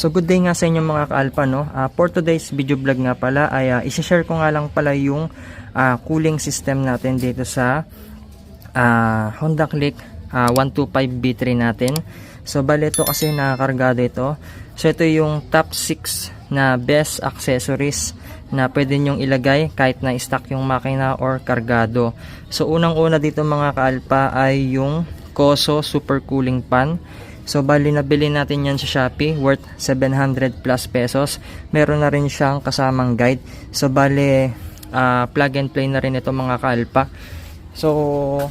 So good day nga sa inyo mga ka-alpha, no? For today's video vlog nga pala ay isi-share ko nga lang pala yung cooling system natin dito sa Honda Click 125B3 natin. So bali ito kasi nakakargado ito. So ito yung top 6 na best accessories na pwede nyong ilagay kahit na stock yung makina or kargado. So unang-una dito mga ka-alpha ay yung Koso Super Cooling Fan. So bali nabili natin yan sa Shopee, worth 700 plus pesos. Meron na rin siyang kasamang guide. So bali plug and play na rin ito mga ka-alpha. So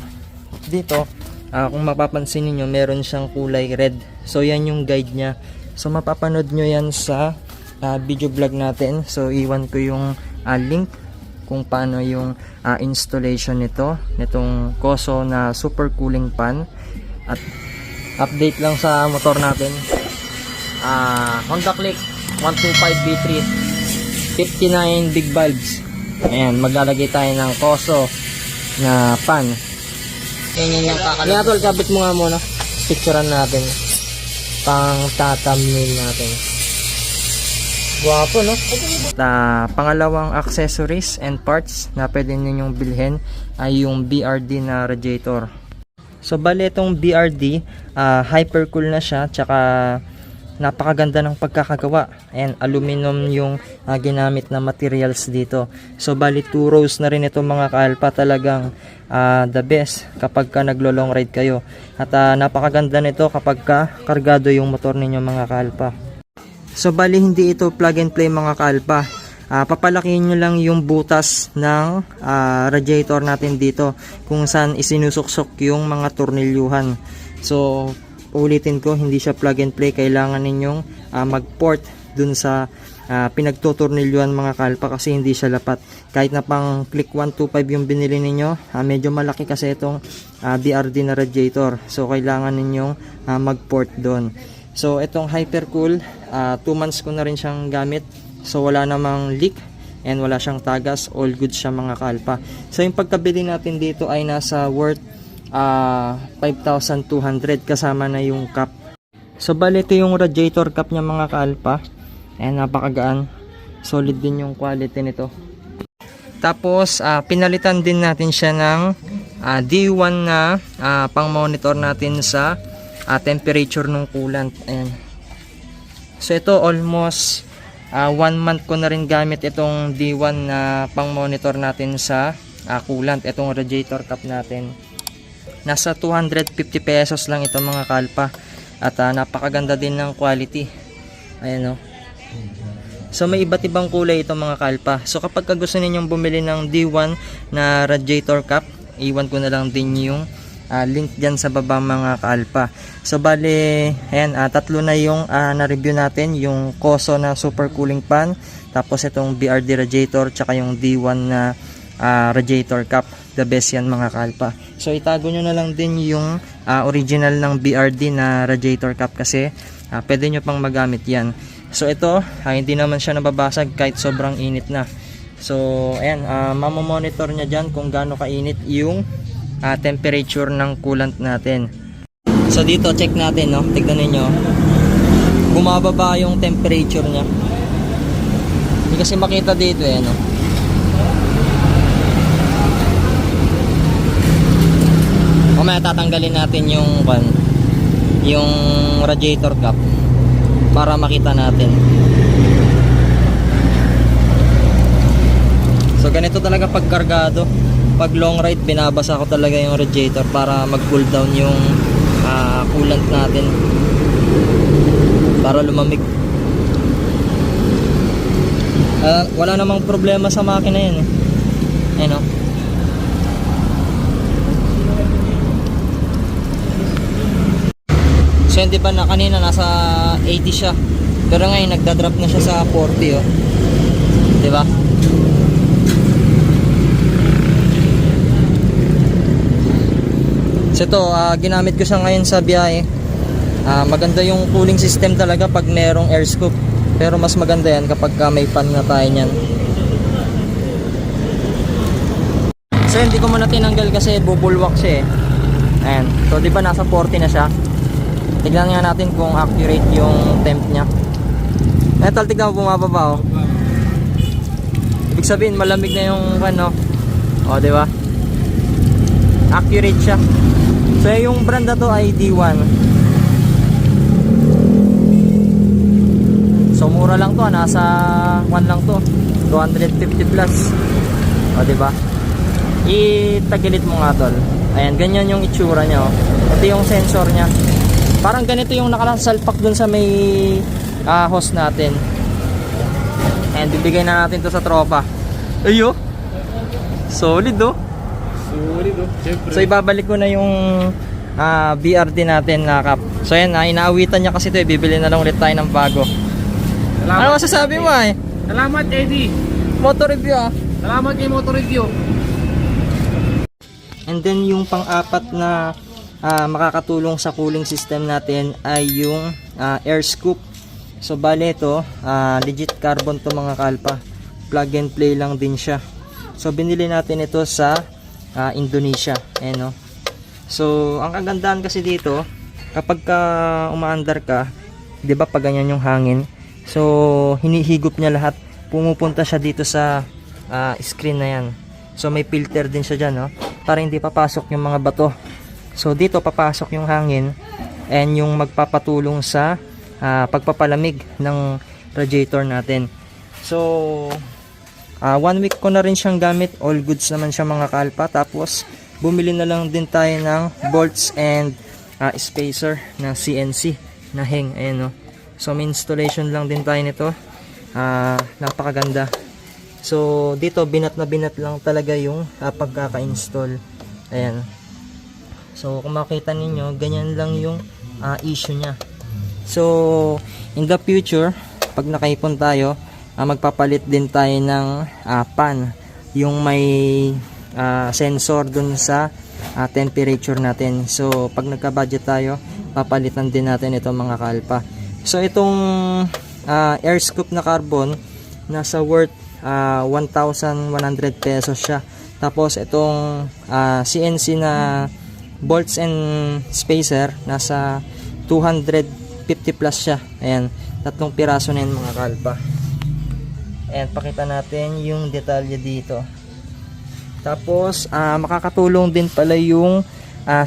dito kung mapapansin niyo meron siyang kulay red. So yan yung guide niya. So mapapanood nyo yan sa video vlog natin. So iwan ko yung link kung paano yung installation nitong Koso na Super Cooling Fan. At update lang sa motor natin, Honda Click 125B3 59 big bulbs. Ayan, maglalagay tayo ng Koso na fan. Yan yung kakalapit. Kabit mo nga muna, picturean natin pang thumbnail natin. Guwapo, no? Pangalawang accessories and parts na pwede ninyong bilhin ay yung BRD na radiator. So bali itong BRD, hypercool na siya, tsaka napakaganda ng pagkakagawa. Ayan, aluminum yung ginamit na materials dito. So bali 2 rows na rin ito mga ka-alpha, talagang the best kapag ka naglo-long ride kayo. At napakaganda nito kapag ka kargado yung motor ninyo mga ka-alpha. So bali hindi ito plug and play mga ka-alpha. Papalakihin nyo lang yung butas ng radiator natin dito kung saan isinusuksok yung mga tornilyuhan. So ulitin ko, hindi siya plug and play. Kailangan ninyong mag-port dun sa pinagtutornilyuhan mga ka-alpha kasi hindi siya lapat. Kahit na pang Click 125 yung binili ninyo, medyo malaki kasi itong BRD na radiator. So kailangan ninyong mag-port dun. So itong Hypercool, 2 months ko na rin siyang gamit. So wala namang leak and wala siyang tagas, all good siya mga ka-alpha. So yung pagkabili natin dito ay nasa worth 5,200 kasama na yung cap. So bali ito yung radiator cap niya mga ka-alpha. Ayan, napakagaan, solid din yung quality nito. Tapos pinalitan din natin siya ng D1 na pang monitor natin sa temperature ng coolant. Ayan. So ito almost 1 month ko na rin gamit itong D1 na pang monitor natin sa coolant, itong radiator cap natin. Nasa 250 pesos lang ito mga ka-alpha. At napakaganda din ng quality. Ayan o. So may iba't ibang kulay ito mga ka-alpha. So kapag gusto ninyong bumili ng D1 na radiator cap, iwan ko na lang din yung link dyan sa baba mga ka-alpha. So bali, ayan, 3 na yung na-review natin, yung Koso na Super Cooling Fan, tapos itong BRD radiator, tsaka yung D1 na radiator cap. The best yan mga ka-alpha. So itago nyo na lang din yung original ng BRD na radiator cap kasi pwede nyo pang magamit yan. So ito, hindi naman siya nababasag kahit sobrang init na. So ayan, mamomonitor nya dyan kung gaano kainit yung temperature ng coolant natin. So dito check natin, no? Tignan niyo. Bumababa yung temperature niya. Hindi kasi makita dito no? Mamaya tatanggalin natin yung radiator cap para makita natin. So ganito talaga pag kargado. Pag long ride, binabasa ko talaga yung radiator para mag-cool down yung coolant natin para lumamig. Wala namang problema sa makina yan Ayan o. So hindi ba na kanina nasa 80 siya, pero ngayon nagdadrop na siya sa 40 diba? So ito, ginamit ko siya ngayon sa biyahe. Maganda yung cooling system talaga pag merong air scoop. Pero mas maganda yan kapag may fan na tayo nyan. So hindi ko muna tinanggal kasi bubulwak siya Ayan. So di ba nasa 40 na siya. Tignan nga natin kung accurate yung temp niya. Metal, tignan mo bumababa oh. Ibig sabihin malamig na yung ano. O, di ba? Accurate siya. So yung brand na to ay D1. So mura lang to, nasa 1 lang to. 250 plus. O, di ba? Itagilit mo nga tol. Ayan, ganyan yung itsura niya oh. Ito yung sensor niya. Parang ganito yung nakasalpak dun sa may hose natin. And bibigay na natin to sa tropa. Ayo. Solid oh. Solid oh. Siyempre. So ibabalik ko na yung BRD natin na cap. So yan, inaawitan niya kasi ito, bibili na lang ulit tayo ng bago. Salamat, ano masasabi mo eh? Salamat Eddie. Motor review ah. Salamat kay Motor Review. And then yung pang-apat na makakatulong sa cooling system natin ay yung air scoop. So bale ito, legit carbon to mga kalpa. Plug and play lang din siya. So binili natin ito sa Indonesia. Ayan, no? So ang kagandahan kasi dito, kapag umaandar ka, 'di ba pag ganyan yung hangin, so hinihigop niya lahat, pumupunta siya dito sa screen na yan. So may filter din siya dyan, no? Para hindi papasok yung mga bato. So dito papasok yung hangin and yung magpapatulong sa pagpapalamig ng radiator natin. So 1 week ko na rin siyang gamit. All goods naman siya mga kalpa. Tapos bumili na lang din tayo ng bolts and spacer na CNC na hang. Ayan, no? So may installation lang din tayo nito. Napakaganda. So dito binat na binat lang talaga yung pagkaka-install. Ayan. So kung makita ninyo, ganyan lang yung issue niya. So in the future, pag nakaipon tayo, magpapalit din tayo ng pan, yung may sensor dun sa temperature natin. So pag nagka-budget tayo, papalitan din natin ito mga kalpa. So itong air scoop na carbon, nasa worth 1,100 pesos siya. Tapos itong CNC na bolts and spacer, nasa 250 plus siya. Ayan, 3 piraso na yan mga kalpa. Ayan, pakita natin yung detalye dito. Tapos makakatulong din pala yung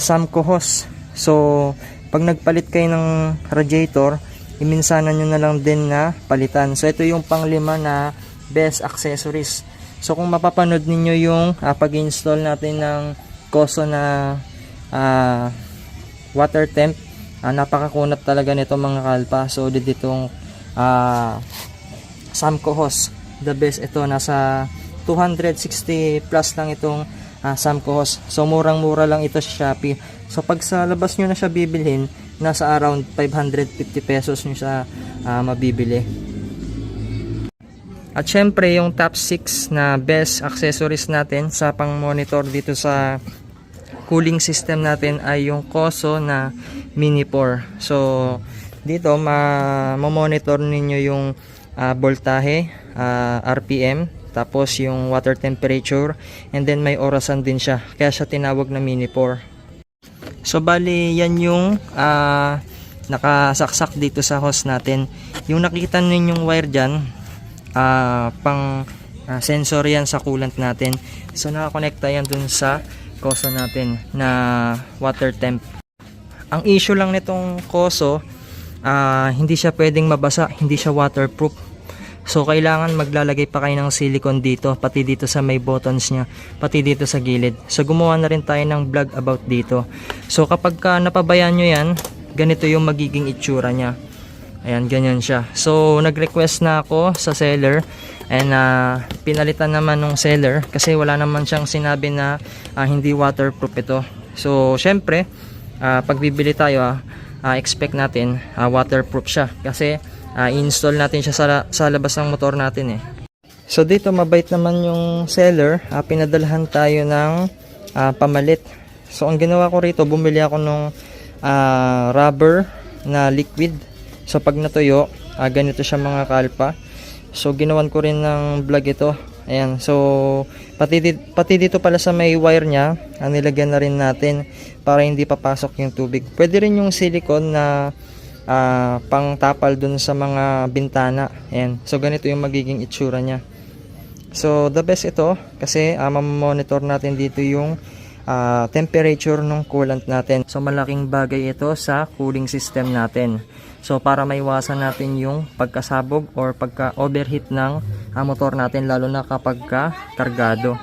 Samco hose. So pag nagpalit kayo ng radiator, iminsanan nyo na lang din na palitan. So ito yung pang-5 na best accessories. So kung mapapanood ninyo yung pag-install natin ng Koso na water temp, napakakunat talaga nito mga kalpa. So ditong Samco hose, the best ito. Nasa 260 plus lang itong Samco hose. So murang mura lang ito sa Shopee. So pag sa labas nyo na siya bibilhin, nasa around 550 pesos nyo siya mabibili. At syempre yung top 6 na best accessories natin sa pang monitor dito sa cooling system natin ay yung Koso na Mini 4. So dito ma-monitor ninyo yung voltahe, RPM, tapos yung water temperature, and then may orasan din siya, kaya siya tinawag na Mini 4. So bali yan yung nakasaksak dito sa hose natin. Yung nakita ninyong wire dyan, pang sensor yan sa coolant natin. So nakakonekta yan dun sa Koso natin na water temp. Ang issue lang nitong Koso, hindi siya pwedeng mabasa, hindi siya waterproof. So kailangan maglalagay pa kayo ng silicone dito, pati dito sa may buttons nya, pati dito sa gilid. So gumawa na rin tayo ng vlog about dito. So kapag napabayaan nyo yan, ganito yung magiging itsura nya. Ayan, ganyan siya. So nag-request na ako sa seller, and pinalitan naman ng seller kasi wala naman siyang sinabi na hindi waterproof ito. So syempre, pag bibili tayo, expect natin waterproof siya kasi i-install natin siya sa labas ng motor natin eh. So dito mabait naman yung seller, pinadalhan tayo ng pamalit. So ang ginawa ko rito, bumili ako ng rubber na liquid. So pag natuyo, ganito siya mga kalpa. So ginawan ko rin ng vlog ito. Ayan, so pati dito pala sa may wire nya, nilagyan na rin natin para hindi papasok yung tubig. Pwede rin yung silicone na pang tapal dun sa mga bintana. Ayan. So ganito yung magiging itsura niya. So the best ito kasi mamonitor natin dito yung temperature ng coolant natin. So malaking bagay ito sa cooling system natin. So para maiwasan natin yung pagkasabog or pagka-overheat ng motor natin, lalo na kapag kargado.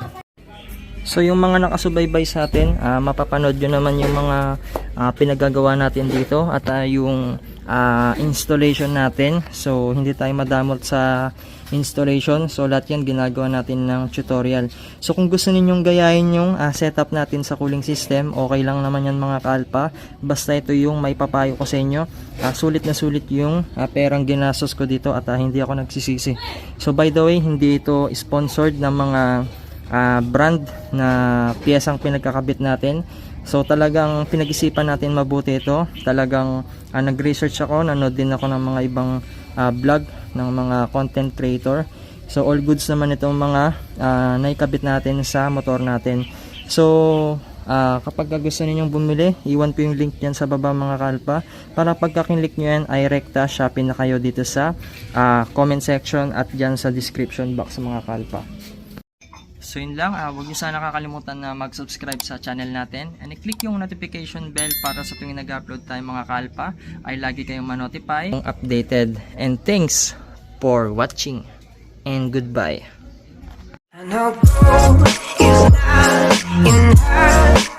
So yung mga nakasubaybay sa atin, mapapanood nyo naman yung mga pinagagawa natin dito at yung installation natin. So hindi tayo madamot sa installation. So lahat yan ginagawa natin ng tutorial. So kung gusto ninyong gayahin yung setup natin sa cooling system, okay lang naman yan mga ka-alpha. Basta ito yung may papayo ko sa inyo. Sulit na sulit yung perang ginastos ko dito at hindi ako nagsisisi. So by the way, hindi ito sponsored ng mga brand na piyesang pinagkakabit natin. So talagang pinag-isipan natin mabuti ito. Talagang nag-research ako, nanood din ako ng mga ibang vlog ng mga content creator. So all goods naman itong mga naikabit natin sa motor natin. So kapag gusto ninyong bumili, iwan ko yung link dyan sa baba mga ka-alpha, para pagka-click nyo yan ay rekta Shopee na kayo dito sa comment section at dyan sa description box mga ka-alpha. So yun lang, huwag nyo sana kakalimutan na mag-subscribe sa channel natin and i-click yung notification bell para sa tuwing nag-upload tayo mga ka-alpha ay lagi kayong ma-notify updated. And thanks for watching and goodbye. I know gold is not enough.